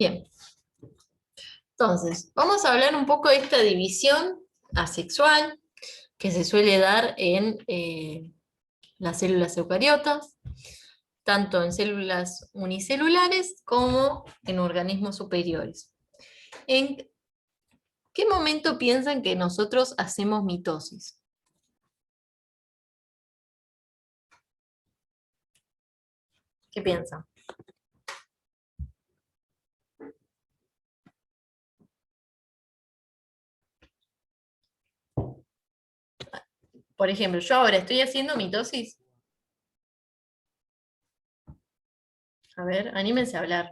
Bien, entonces, vamos a hablar un poco de esta división asexual que se suele dar en las células eucariotas, tanto en células unicelulares como en organismos superiores. ¿En qué momento piensan que nosotros hacemos mitosis? ¿Qué piensan? Por ejemplo, yo ahora estoy haciendo mitosis. A ver, anímense a hablar.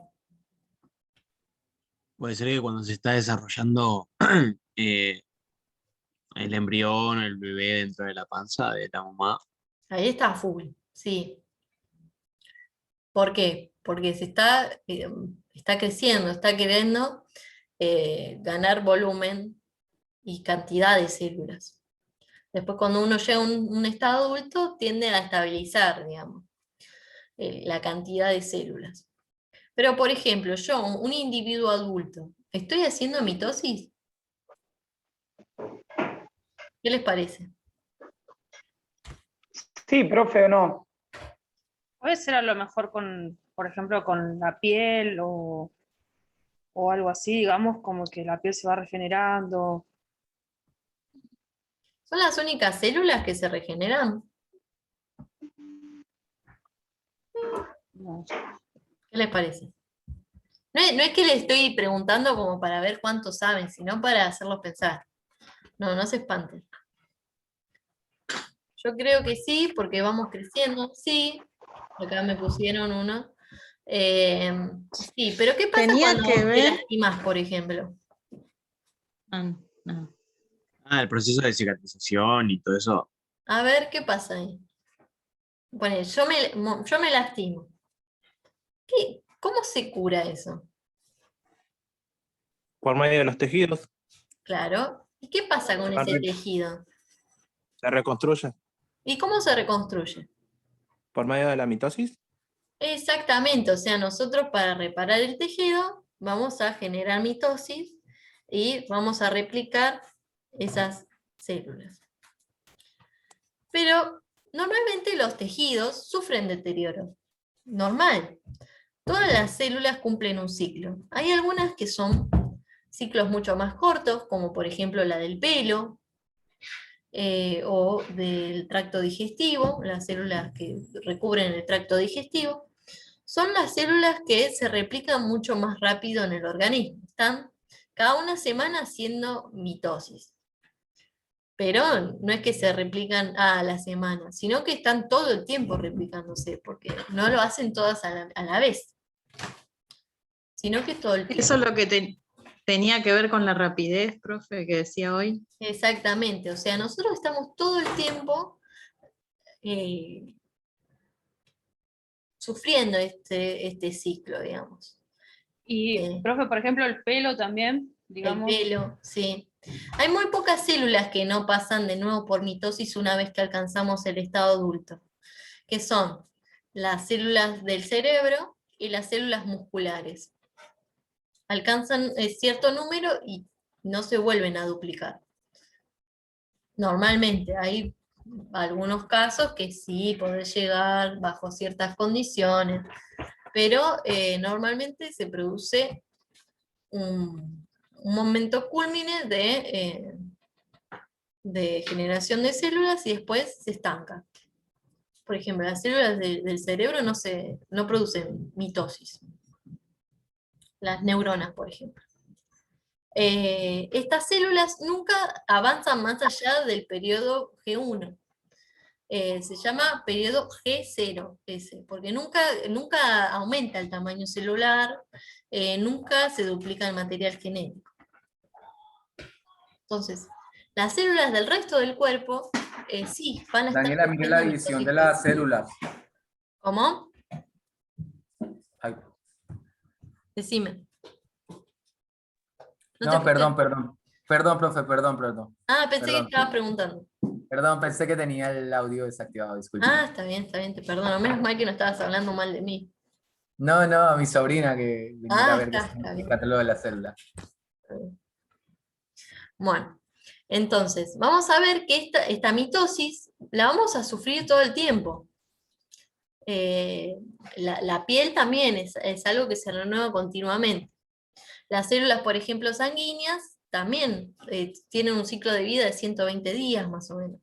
Puede ser que cuando se está desarrollando eh, el embrión, el bebé dentro de la panza de la mamá. Ahí está full, sí. ¿Por qué? Porque está creciendo, está queriendo ganar volumen y cantidad de células. Después, cuando uno llega a un estado adulto, tiende a estabilizar, digamos, la cantidad de células. Pero, por ejemplo, yo, un individuo adulto, ¿estoy haciendo mitosis? ¿Qué les parece? Sí, profe, o no. Puede ser a lo mejor con, por ejemplo, con la piel o algo así, digamos, como que la piel se va regenerando. ¿Son las únicas células que se regeneran? No. ¿Qué les parece? No es que les estoy preguntando como para ver cuánto saben, sino para hacerlos pensar. No se espanten. Yo creo que sí, porque vamos creciendo, sí. Acá me pusieron uno. Sí, pero ¿qué pasa Tenía cuando que te ver. lastimas, por ejemplo? No. El proceso de cicatrización y todo eso. A ver, ¿qué pasa ahí? Bueno, yo me lastimo. ¿Cómo se cura eso? Por medio de los tejidos, Claro. ¿Y qué pasa con ese tejido? se reconstruye. ¿Y cómo se reconstruye? Por medio de la mitosis, Exactamente, o sea, nosotros para reparar el tejido vamos a generar mitosis y vamos a replicar esas células. Pero normalmente los tejidos sufren deterioro. Normal. Todas las células cumplen un ciclo. Hay algunas que son ciclos mucho más cortos, como por ejemplo la del pelo, o del tracto digestivo, las células que recubren el tracto digestivo, son las células que se replican mucho más rápido en el organismo. Están cada una semana haciendo mitosis. Pero no es que se replican a la semana, sino que están todo el tiempo replicándose, porque no lo hacen todas a la vez, sino que todo el tiempo. Eso es lo que tenía que ver con la rapidez, profe, que decía hoy. Exactamente, o sea, nosotros estamos todo el tiempo sufriendo este ciclo, digamos. Y, profe, por ejemplo, el pelo también, digamos. El pelo, sí. Hay muy pocas células que no pasan de nuevo por mitosis una vez que alcanzamos el estado adulto, que son las células del cerebro y las células musculares. Alcanzan cierto número y no se vuelven a duplicar. Normalmente hay algunos casos que sí podés llegar bajo ciertas condiciones, pero normalmente se produce un momento cúlmine de generación de células y después se estanca. Por ejemplo, las células del cerebro no producen mitosis. Las neuronas, por ejemplo. Estas células nunca avanzan más allá del periodo G1. Se llama periodo G0, porque nunca aumenta el tamaño celular, nunca se duplica el material genético. Entonces, las células del resto del cuerpo sí van a estar... Daniela, mire la división de las células. ¿Cómo? Ay. Decime. No, perdón, profe, perdón. Ah, pensé que estabas preguntando. Perdón, pensé que tenía el audio desactivado, disculpe. Ah, está bien, te perdono. Menos mal que no estabas hablando mal de mí. No, no, a mi sobrina que viniera a ver qué está significa bien. el catálogo de la célula. Bueno, entonces, vamos a ver que esta mitosis la vamos a sufrir todo el tiempo. La piel también es algo que se renueva continuamente. Las células, por ejemplo, sanguíneas, también tienen un ciclo de vida de 120 días más o menos.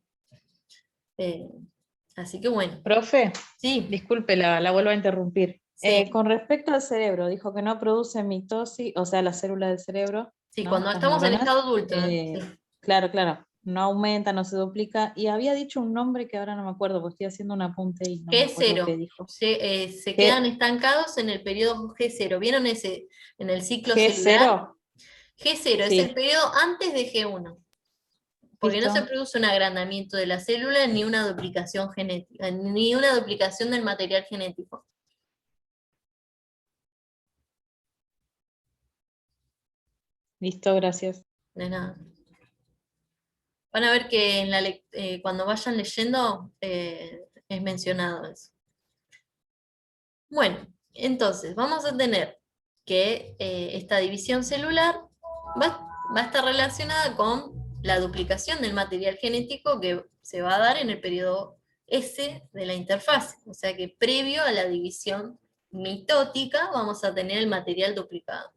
Así que bueno, Profe, sí, disculpe, la vuelvo a interrumpir. sí, Con respecto al cerebro, dijo que no produce mitosis, o sea, las células del cerebro, sí, ¿no? cuando Las estamos en neuronas, estado adulto, ¿no? eh, Sí. claro, claro, no aumenta, no se duplica, y había dicho un nombre que ahora no me acuerdo, porque estoy haciendo un apunte y no me acuerdo qué G0, dijo. se quedan G, estancados en el periodo G0. ¿Vieron en el ciclo celular? G0, G0 es el sí, periodo antes de G1, porque no se listo, produce un agrandamiento de la célula ni una duplicación genética, ni una duplicación del material genético. listo, gracias. De nada. Van a ver que cuando vayan leyendo es mencionado eso. Bueno, entonces vamos a tener que esta división celular va a estar relacionada con la duplicación del material genético que se va a dar en el periodo S de la interfase. O sea que previo a la división mitótica vamos a tener el material duplicado.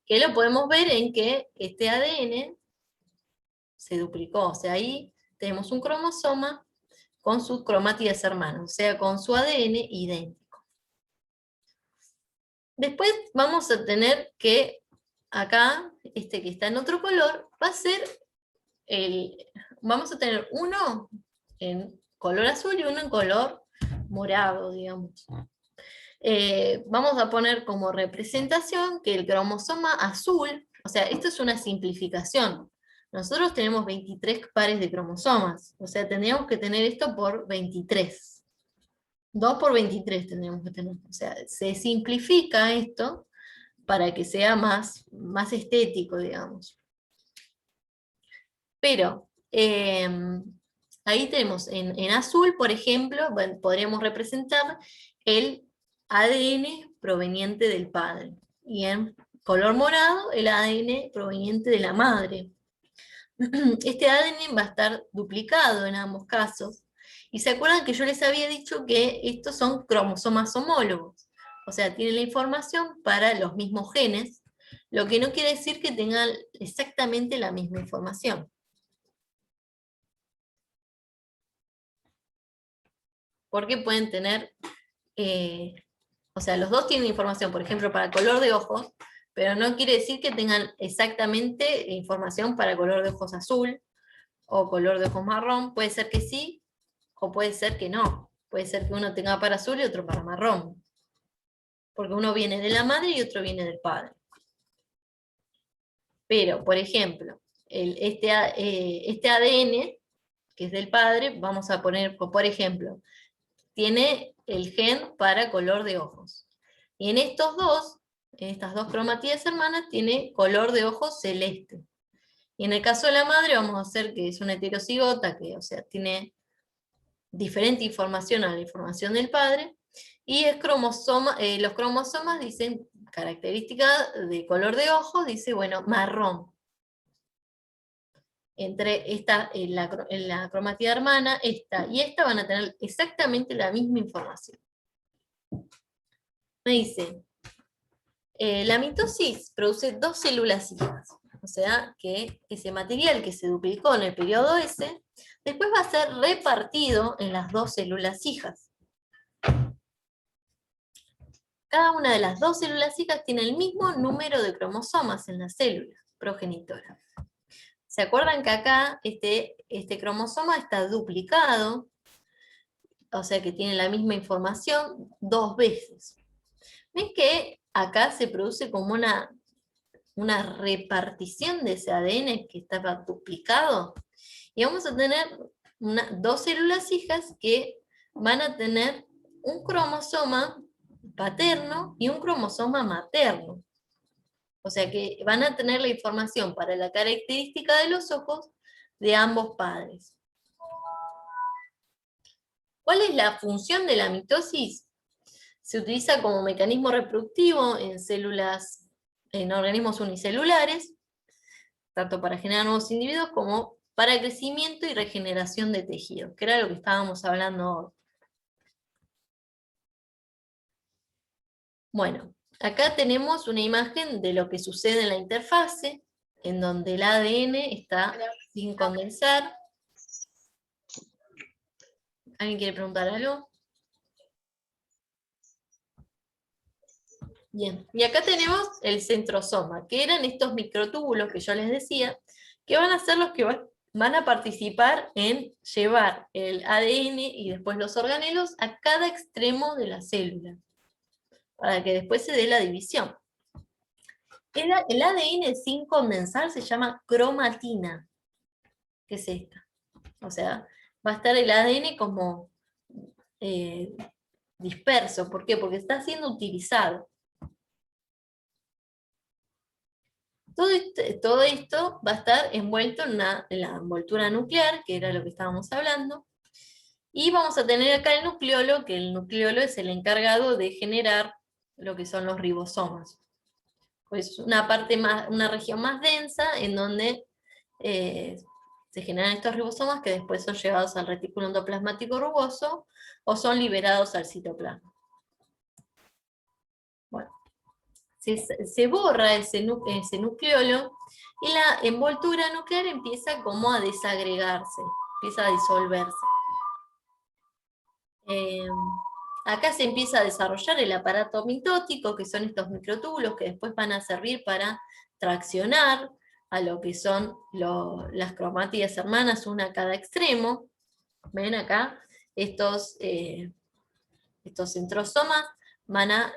Que lo podemos ver en que este ADN se duplicó. O sea, ahí tenemos un cromosoma con sus cromátidas hermanas, o sea, con su ADN idéntico. Después vamos a tener que acá, este que está en otro color, va a ser vamos a tener uno en color azul y uno en color morado, digamos. Vamos a poner como representación que el cromosoma azul, o sea, esto es una simplificación. Nosotros tenemos 23 pares de cromosomas, o sea, tendríamos que tener esto por 23. 2 por 23 tendríamos que tener. O sea, se simplifica esto para que sea más estético, digamos. Pero ahí tenemos en azul, por ejemplo, bueno, podríamos representar el ADN proveniente del padre. Y en color morado, el ADN proveniente de la madre. Este ADN va a estar duplicado en ambos casos. Y se acuerdan que yo les había dicho que estos son cromosomas homólogos. O sea, tienen la información para los mismos genes, lo que no quiere decir que tengan exactamente la misma información. Porque pueden tener, o sea, los dos tienen información, por ejemplo, para color de ojos, pero no quiere decir que tengan exactamente información para color de ojos azul o color de ojos marrón. Puede ser que sí, o puede ser que no. Puede ser que uno tenga para azul y otro para marrón. Porque uno viene de la madre y otro viene del padre. Pero, por ejemplo, este ADN, que es del padre, vamos a poner, por ejemplo, tiene el gen para color de ojos. Y en estas dos cromatías hermanas, tiene color de ojos celeste. Y en el caso de la madre, vamos a hacer que es una heterocigota, que, o sea, tiene diferente información a la información del padre, y es los cromosomas dicen, característica de color de ojos, dice, bueno, marrón. Entre la cromatida hermana, esta y esta van a tener exactamente la misma información. Me dice, la mitosis produce dos células hijas, o sea que ese material que se duplicó en el periodo S, después va a ser repartido en las dos células hijas. Cada una de las dos células hijas tiene el mismo número de cromosomas en las células progenitoras. ¿Se acuerdan que acá este cromosoma está duplicado? O sea que tiene la misma información 2 veces. ¿Ven que acá se produce como una repartición de ese ADN que estaba duplicado? Y vamos a tener dos células hijas que van a tener un cromosoma paterno y un cromosoma materno. O sea que van a tener la información para la característica de los ojos de ambos padres. ¿Cuál es la función de la mitosis? Se utiliza como mecanismo reproductivo en organismos unicelulares, tanto para generar nuevos individuos como para crecimiento y regeneración de tejidos, que era lo que estábamos hablando hoy. Bueno, acá tenemos una imagen de lo que sucede en la interfase, en donde el ADN está sin condensar. ¿Alguien quiere preguntar algo? Bien, y acá tenemos el centrosoma, que eran estos microtúbulos que yo les decía, que van a ser los que van a participar en llevar el ADN y después los organelos a cada extremo de la célula, para que después se dé la división. El ADN sin condensar se llama cromatina, que es esta. O sea, va a estar el ADN como disperso. ¿Por qué? Porque está siendo utilizado. Todo esto va a estar envuelto en la envoltura nuclear, que era lo que estábamos hablando, y vamos a tener acá el nucleolo, que el nucleolo es el encargado de generar lo que son los ribosomas. Pues una región más densa en donde se generan estos ribosomas que después son llevados al retículo endoplasmático rugoso o son liberados al citoplasma. Bueno, se borra ese nucleolo y la envoltura nuclear empieza como a desagregarse, empieza a disolverse. Acá se empieza a desarrollar el aparato mitótico, que son estos microtúbulos que después van a servir para traccionar a lo que son las cromátidas hermanas, una a cada extremo. ¿Ven acá? Estos centrosomas van a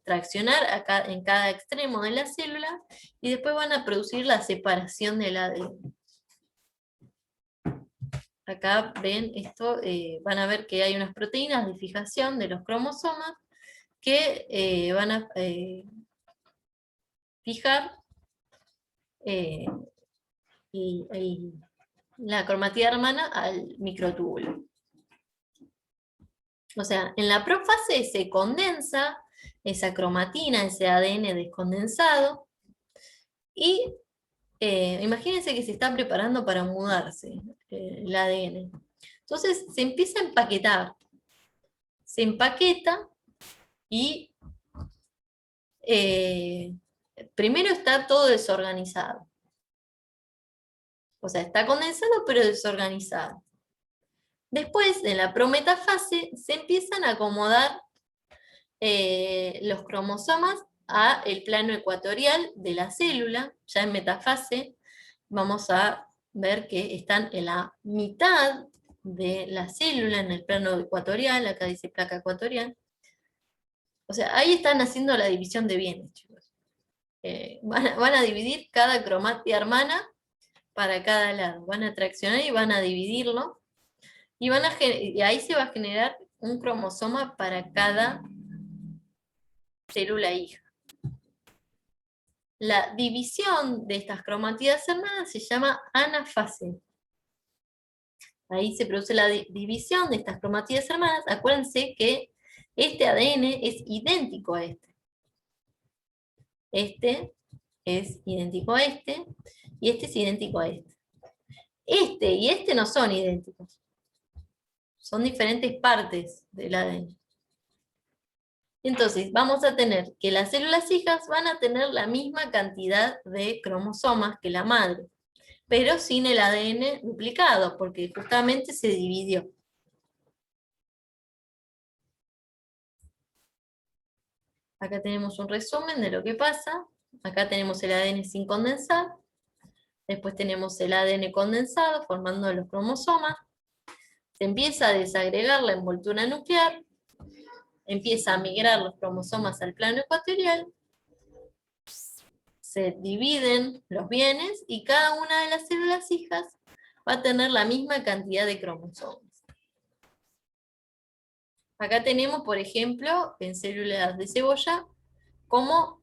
traccionar en cada extremo de la célula y después van a producir la separación del ADN. Acá ven esto, van a ver que hay unas proteínas de fijación de los cromosomas que van a fijar la cromatida hermana al microtúbulo. O sea, en la profase se condensa esa cromatina, ese ADN descondensado, y imagínense que se está preparando para mudarse el ADN. Entonces se empieza a empaquetar. Se empaqueta y primero está todo desorganizado. O sea, está condensado pero desorganizado. Después, en la prometafase, se empiezan a acomodar los cromosomas al plano ecuatorial de la célula. Ya en metafase vamos a ver que están en la mitad de la célula, en el plano ecuatorial, acá dice placa ecuatorial. O sea, ahí están haciendo la división de bienes, chicos. Van a dividir cada cromatida hermana para cada lado. Van a traccionar y van a dividirlo. Y ahí se va a generar un cromosoma para cada célula hija. La división de estas cromátidas hermanas se llama anafase. Ahí se produce la división de estas cromátidas hermanas. Acuérdense que este ADN es idéntico a este. Este es idéntico a este, y este es idéntico a este. Este y este no son idénticos. Son diferentes partes del ADN. Entonces, vamos a tener que las células hijas van a tener la misma cantidad de cromosomas que la madre, pero sin el ADN duplicado, porque justamente se dividió. Acá tenemos un resumen de lo que pasa. Acá tenemos el ADN sin condensar. Después tenemos el ADN condensado formando los cromosomas. Se empieza a desagregar la envoltura nuclear, empieza a migrar los cromosomas al plano ecuatorial, se dividen los bienes y cada una de las células hijas va a tener la misma cantidad de cromosomas. Acá tenemos, por ejemplo, en células de cebolla, como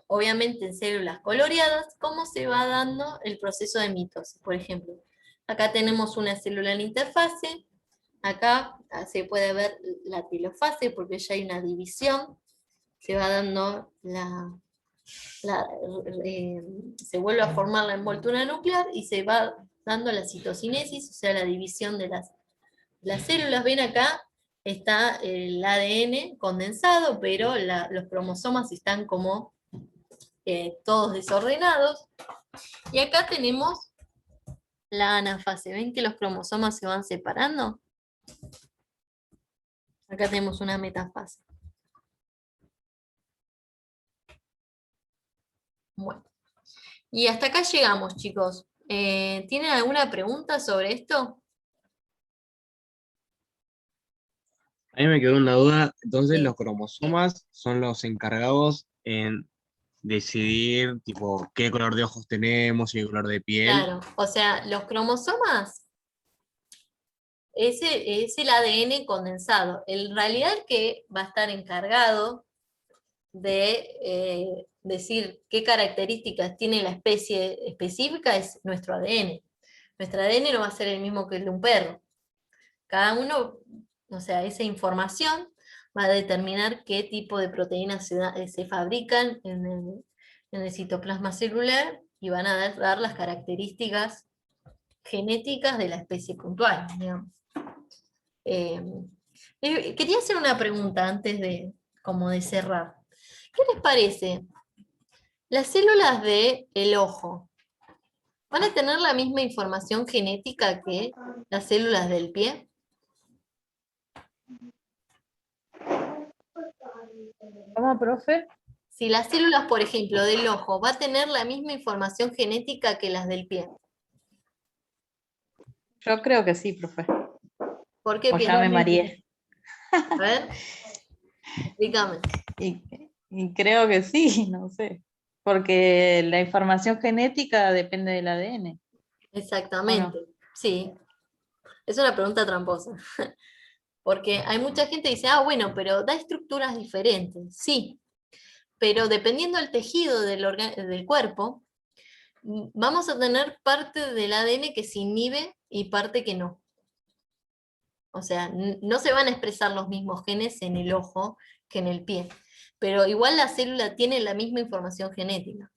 obviamente en células coloreadas, cómo se va dando el proceso de mitosis. Por ejemplo, acá tenemos una célula en la interfase. Acá se puede ver la telofase porque ya hay una división, se va dando se vuelve a formar la envoltura nuclear y se va dando la citocinesis, o sea, la división de las células. Ven acá, está el ADN condensado, pero los cromosomas están como todos desordenados. Y acá tenemos la anafase. ¿Ven que los cromosomas se van separando? Acá tenemos una metafase. Bueno. Y hasta acá llegamos, chicos. ¿Tienen alguna pregunta sobre esto? A mí me quedó una duda. Entonces, Sí. los cromosomas son los encargados en decidir, tipo, qué color de ojos tenemos y qué color de piel. Claro, o sea, los cromosomas es el ADN condensado. En realidad el que va a estar encargado de decir qué características tiene la especie específica es nuestro ADN. Nuestro ADN no va a ser el mismo que el de un perro. Cada uno, o sea, esa información va a determinar qué tipo de proteínas se fabrican en el citoplasma celular y van a dar las características genéticas de la especie puntual, digamos. Quería hacer una pregunta antes de cerrar. ¿Qué les parece? ¿Las células del ojo van a tener la misma información genética que las células del pie? ¿Cómo, profe? Si las células, por ejemplo, del ojo, va a tener la misma información genética que las del pie. Yo creo que sí, profe. ¿Por qué O ya piensan? me mareé. A ver, explícame. Y creo que sí, no sé. Porque la información genética depende del ADN. Exactamente, sí. Es una pregunta tramposa. Porque hay mucha gente que dice, bueno, pero da estructuras diferentes. Sí, pero dependiendo del tejido del cuerpo, vamos a tener parte del ADN que se inhibe y parte que no. O sea, no se van a expresar los mismos genes en el ojo que en el pie. Pero igual la célula tiene la misma información genética.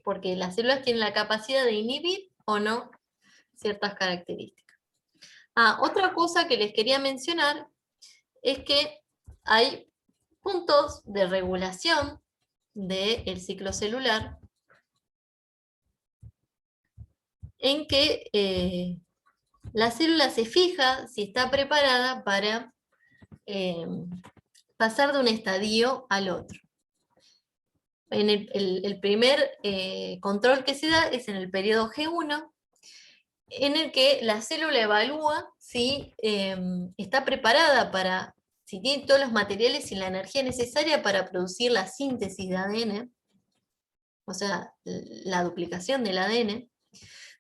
Porque las células tienen la capacidad de inhibir o no ciertas características. Otra cosa que les quería mencionar es que hay puntos de regulación del ciclo celular en que la célula se fija si está preparada para pasar de un estadio al otro. En el primer control que se da es en el periodo G1, en el que la célula evalúa si está preparada para, si tiene todos los materiales y la energía necesaria para producir la síntesis de ADN, o sea, la duplicación del ADN.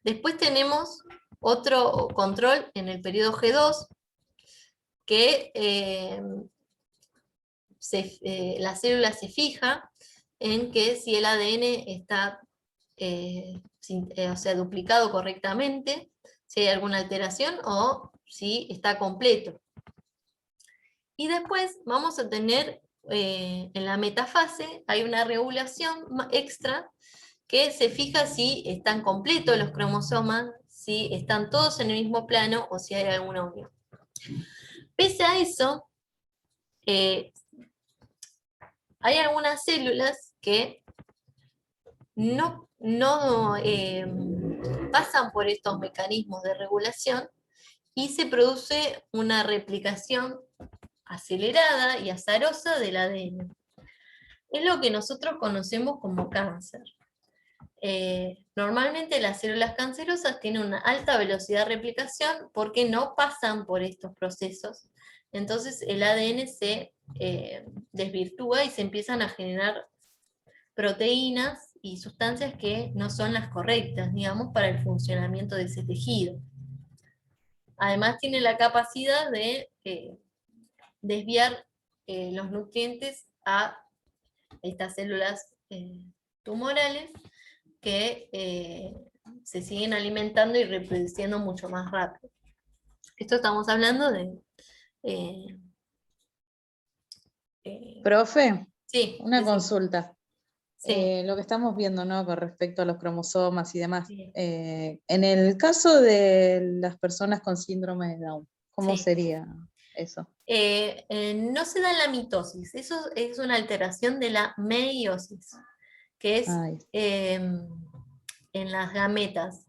Después tenemos otro control en el periodo G2, que la célula se fija en que si el ADN está duplicado correctamente, si hay alguna alteración o si está completo. Y después vamos a tener en la metafase, hay una regulación extra que se fija si están completos los cromosomas, si están todos en el mismo plano o si hay alguna unión. Pese a eso, hay algunas células que no pasan por estos mecanismos de regulación y se produce una replicación acelerada y azarosa del ADN. Es lo que nosotros conocemos como cáncer. Normalmente las células cancerosas tienen una alta velocidad de replicación porque no pasan por estos procesos. Entonces el ADN se desvirtúa y se empiezan a generar proteínas y sustancias que no son las correctas, digamos, para el funcionamiento de ese tejido. Además tiene la capacidad de desviar los nutrientes a estas células tumorales que se siguen alimentando y reproduciendo mucho más rápido. Esto estamos hablando de... Profe, sí, una sí, consulta. sí, Lo que estamos viendo, ¿no? Con respecto a los cromosomas y demás. sí, En el caso de las personas con síndrome de Down, ¿cómo sí. sería eso? No se da la mitosis, eso es una alteración de la meiosis, que es Ay, en las gametas.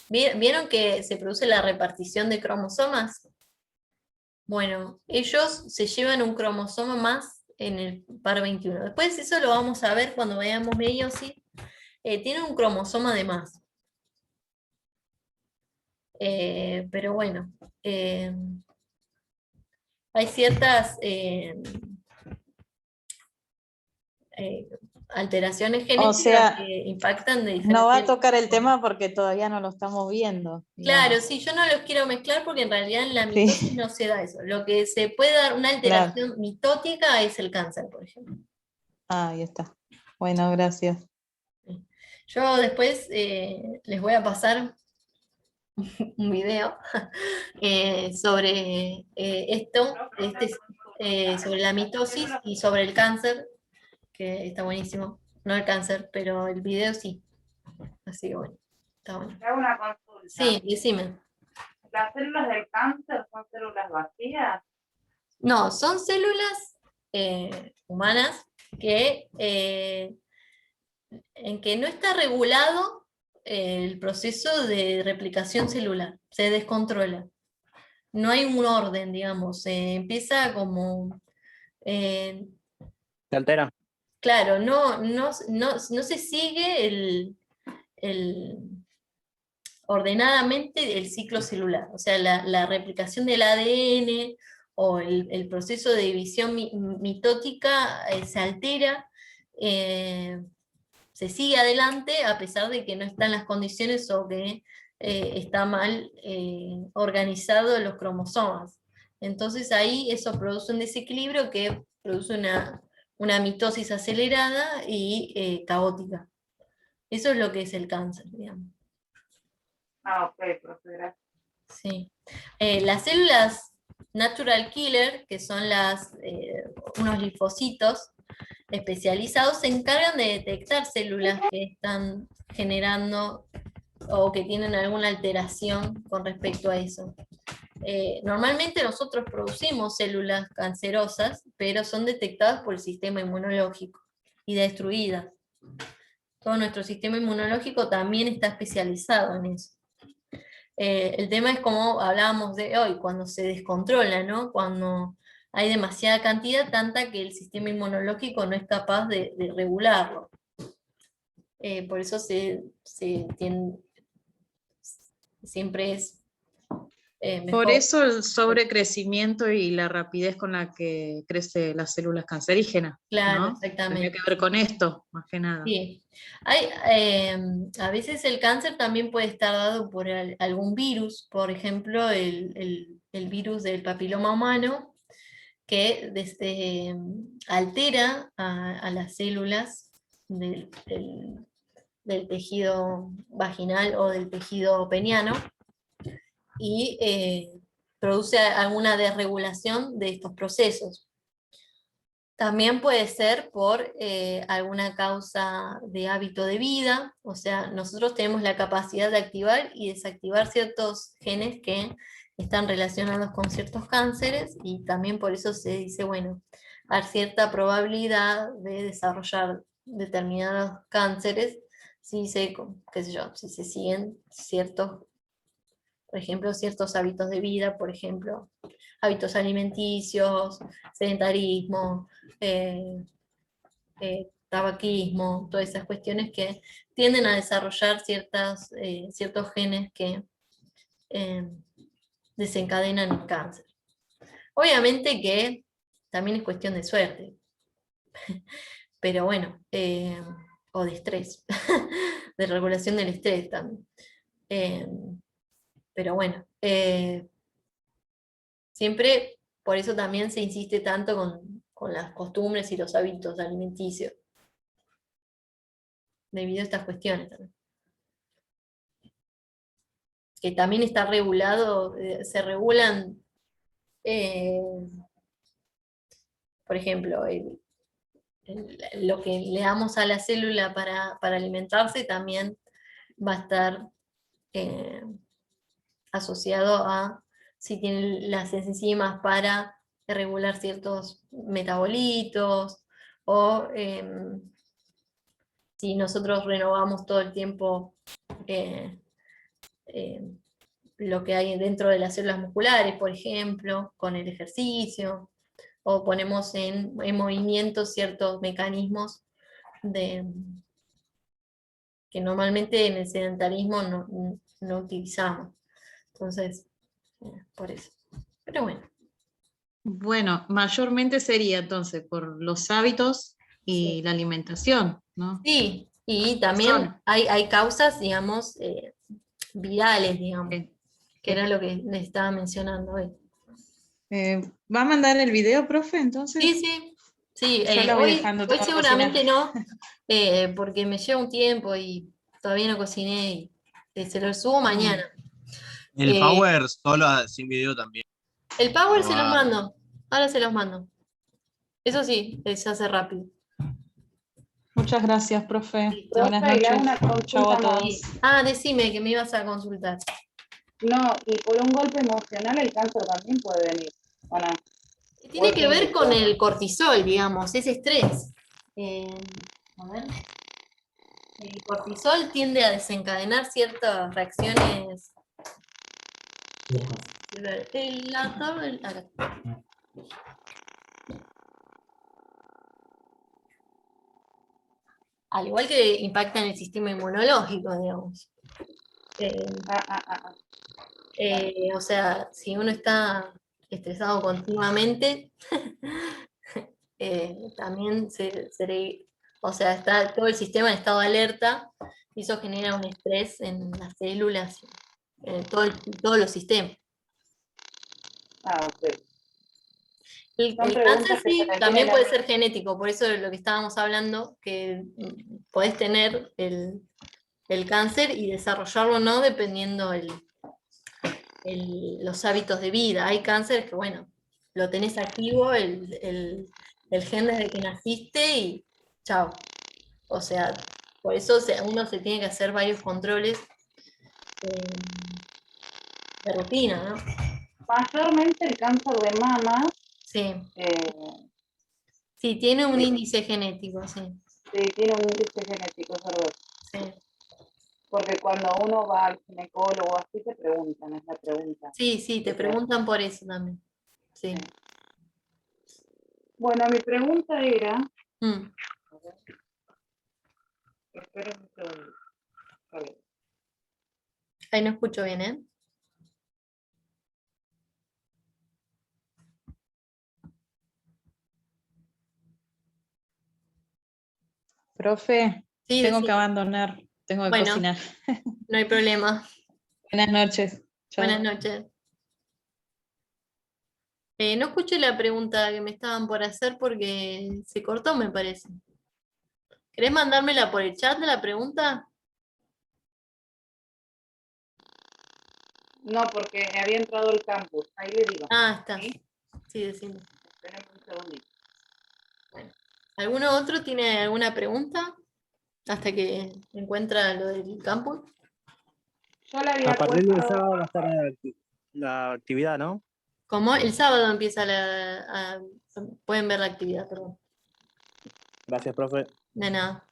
¿Vieron que se produce la repartición de cromosomas? Bueno, ellos se llevan un cromosoma más en el par 21. Después eso lo vamos a ver cuando veamos meiosis. Tienen un cromosoma de más. Pero bueno, hay ciertas alteraciones genéticas sea, que impactan de no va a diferentes... tocar el tema porque todavía no lo estamos viendo. Claro, digamos. sí, yo no los quiero mezclar porque en realidad en la Sí. mitosis no se da eso. Lo que se puede dar una alteración mitótica es el cáncer, por ejemplo. Ahí está. Bueno, gracias. Yo después les voy a pasar un video sobre esto, sobre la mitosis y sobre el cáncer, que está buenísimo. No el cáncer, pero el video sí. Así que bueno, está bueno. Te hago una consulta. Sí, decime. ¿Las células del cáncer son células vacías? No, son células humanas que, en que no está regulado el proceso de replicación celular, se descontrola. No hay un orden, digamos, empieza como... ¿Se altera? claro, no se sigue ordenadamente el ciclo celular, o sea, la replicación del ADN o el proceso de división mitótica se altera, se sigue adelante a pesar de que no están las condiciones o que está mal organizado los cromosomas. Entonces ahí eso produce un desequilibrio que produce una mitosis acelerada y caótica. Eso es lo que es el cáncer, digamos. Ah, ok, profe, gracias. Sí. Las células natural killer, que son unos linfocitos especializados, se encargan de detectar células que están generando o que tienen alguna alteración con respecto a eso. Normalmente nosotros producimos células cancerosas, pero son detectadas por el sistema inmunológico y destruidas. Todo nuestro sistema inmunológico también está especializado en eso. El tema es como hablábamos de hoy, cuando se descontrola, ¿no? Cuando hay demasiada cantidad, tanta que el sistema inmunológico no es capaz de regularlo. Por eso siempre es mejor. Por eso el sobrecrecimiento y la rapidez con la que crecen las células cancerígenas. Claro, ¿no? exactamente. Tiene que ver con esto, más que nada. Sí. A veces el cáncer también puede estar dado por algún virus, por ejemplo, el virus del papiloma humano, que altera a las células del tejido vaginal o del tejido peniano y produce alguna desregulación de estos procesos. También puede ser por alguna causa de hábito de vida, o sea, nosotros tenemos la capacidad de activar y desactivar ciertos genes que están relacionados con ciertos cánceres, y también por eso se dice, bueno, hay cierta probabilidad de desarrollar determinados cánceres si qué sé yo, si se siguen ciertos, por ejemplo, ciertos hábitos de vida, por ejemplo, hábitos alimenticios, sedentarismo, tabaquismo, todas esas cuestiones que tienden a desarrollar ciertos genes que desencadenan el cáncer. Obviamente que también es cuestión de suerte, pero bueno, o de estrés, de regulación del estrés también. Pero bueno, siempre, por eso también se insiste tanto con las costumbres y los hábitos alimenticios. debido a estas cuestiones también. Que también está regulado, se regulan, por ejemplo, lo que le damos a la célula para alimentarse también va a estar asociado a si tiene las enzimas para regular ciertos metabolitos, o si nosotros renovamos todo el tiempo lo que hay dentro de las células musculares, por ejemplo, con el ejercicio, o ponemos en movimiento ciertos mecanismos que normalmente en el sedentarismo no utilizamos. Entonces, por eso. Pero bueno. Bueno, mayormente sería entonces por los hábitos y Sí. la alimentación, ¿no? Sí, y también hay causas, digamos, virales, digamos, que era lo que les estaba mencionando hoy. ¿Va a mandar el video, profe, entonces? Sí, Yo la voy hoy dejando toda seguramente cocinada. no, porque me lleva un tiempo y todavía no cociné y se lo subo mañana. El Power solo sin video también. El Power Lo se los va- mando, ahora se los mando. Eso sí, se hace rápido. Muchas gracias, profe. Sí, Buenas profe, y le hago noches. una Chau a consulta más. todos. Decime que me ibas a consultar. No, y por un golpe emocional el cáncer también puede venir, ¿o no? Tiene que ver con el cortisol, digamos, ese estrés. A ver. El cortisol tiende a desencadenar ciertas reacciones. Acá. Al igual que impacta en el sistema inmunológico, digamos. O sea, si uno está estresado continuamente, también o sea, está todo el sistema en estado de alerta, y eso genera un estrés en las células, en todos los sistemas. Ok. El Son cáncer preguntas que sí, se me también vienen puede a- ser genético, por eso de lo que estábamos hablando, que podés tener el cáncer y desarrollarlo o no, dependiendo los hábitos de vida. Hay cánceres que, bueno, lo tenés activo, el gen desde que naciste y chao. O sea, por eso uno se tiene que hacer varios controles de rutina, ¿no? Mayormente el cáncer de mama, Sí. Sí, tiene un índice genético, sí. sí, tiene un índice genético, es verdad. Sí. Porque cuando uno va al ginecólogo así te preguntan, es la pregunta. Sí, te preguntan por eso también. Sí. Bueno, mi pregunta era, Mm. espera un segundo. Vale. Ahí no escucho bien, ¿eh? Profe, Sí, tengo decime. que abandonar. Tengo que Bueno. cocinar. No hay problema. Buenas noches. Chau. Buenas noches. No escuché la pregunta que me estaban por hacer porque se cortó, me parece. ¿Querés mandármela por el chat de la pregunta? No, porque había entrado el campus, ahí le digo. Está. ¿Sí? Sí, decime. Espérenme un segundito. ¿Alguno otro tiene alguna pregunta? Hasta que encuentra lo del campus. Yo le había A partir del puesto, sábado va a estar la actividad, ¿no? ¿Cómo? El sábado empieza pueden ver la actividad, perdón. Gracias, profe. De nada.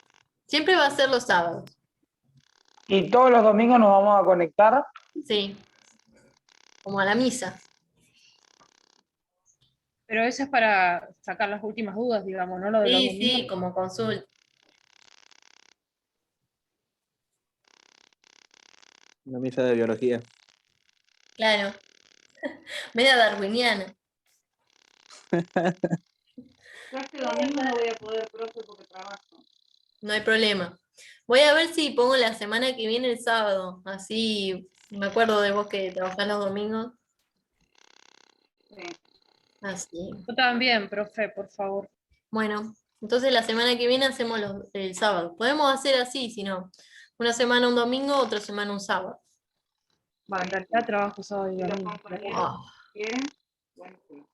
Siempre va a ser los sábados. ¿Y todos los domingos nos vamos a conectar? Sí. Como a la misa. Pero eso es para sacar las últimas dudas, digamos, ¿no? Lo de los Sí, domingos. como consulta. Una misa de biología. Claro. Media darwiniana. yo este domingo no voy a poder, profe, porque trabajo. No hay problema. Voy a ver si pongo la semana que viene el sábado. Así me acuerdo de vos que trabajás los domingos. Sí. Así. Yo también, profe, por favor. Bueno, Entonces la semana que viene hacemos el sábado. Podemos hacer así, si no. Una semana un domingo, otra semana un sábado. Bueno, en realidad trabajo sábado y ¿Y los domingo. compañeros Ah, quieren? Bueno, sí.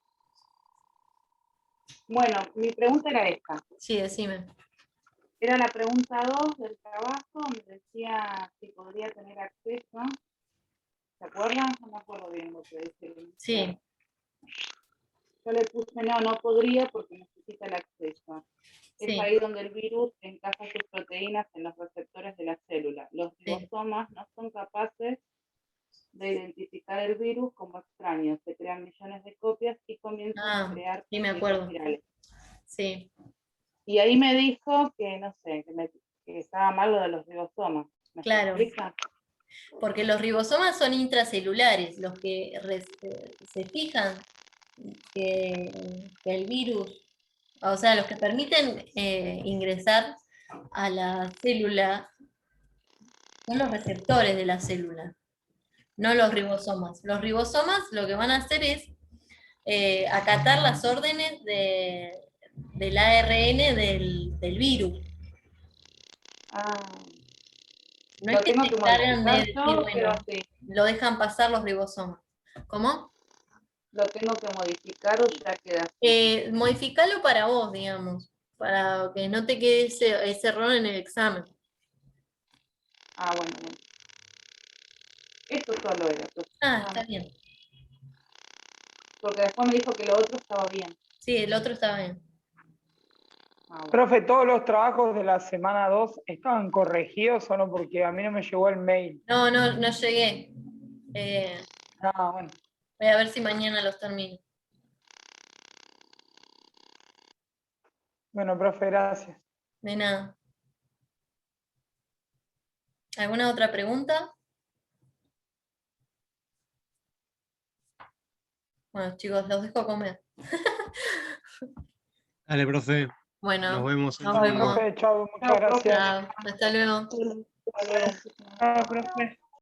Bueno, mi pregunta era esta. sí, decime. Era la pregunta 2 del trabajo, me decía si podría tener acceso. ¿Se acuerdan? No me acuerdo bien lo que decía. Sí, Yo le puse no podría porque necesita el acceso. Es sí, ahí donde el virus encaja sus proteínas en los receptores de la célula. Los sí. ribosomas no son capaces de identificar el virus como extraño. Se crean millones de copias y comienzan a crear Sí, me virus acuerdo. virales. Sí, Y ahí me dijo que, no sé, que estaba mal lo de los ribosomas. ¿Me claro. explica? Porque los ribosomas son intracelulares, los que se fijan que el virus, o sea, los que permiten ingresar a la célula son los receptores de la célula, no los ribosomas. Los ribosomas lo que van a hacer es acatar las órdenes del ARN del virus. Ah, No lo es que tengo se que encargan de modificar decir, yo, bueno, pero sí. lo dejan pasar los ribosomas. ¿Cómo? Lo tengo que modificar o ya queda así. Modificalo para vos, digamos, para que no te quede ese error en el examen. Ah, bueno. Esto solo era. Está bien. Porque después me dijo que lo otro estaba bien. Sí, el otro estaba bien. Ah, bueno. Profe, ¿todos los trabajos de la semana 2 estaban corregidos o no? Porque a mí no me llegó el mail. No llegué. Ah, bueno. Voy a ver si mañana los termino. Bueno, profe, gracias. De nada. ¿Alguna otra pregunta? Bueno, chicos, los dejo comer. Dale, profe. Bueno, Nos vemos. nos Chao, vemos. profe, chao, muchas gracias. Chao, hasta luego. Hasta luego. Ah, profe.